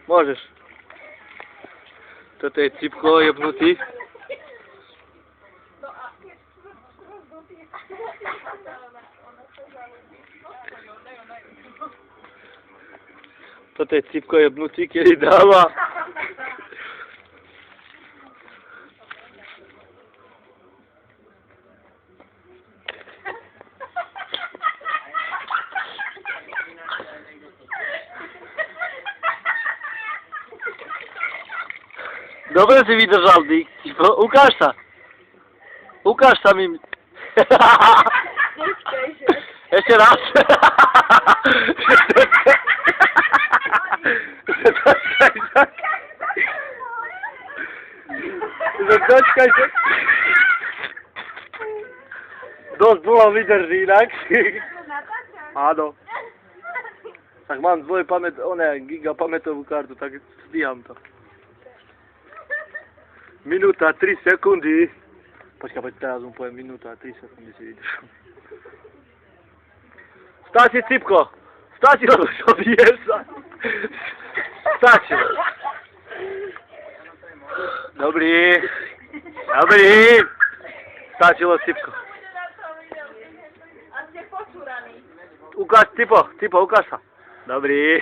Możesz. To jest cipko jebnutý. Toto je cipko jebnutý, kedy dáva. Dobre si vydržal, Dick. Ukáž sa. Ukáž sa mi. Ešte raz. Začkaj sa. Dosť dlho vydrží inak. Áno. Tak mám giga pamätovú kartu, tak stíham to. Minúta 3 sekundy. Počkaj, teraz mu poviem minúta 3 sekundy si vydržam. Stačí, Cipko! Stačilo, čo biješ sa! Stačilo! Dobrý! Dobrý! Stačilo, Cipko. A ste počúraní. Ukáž, Cipo, ukáž sa. Dobrý.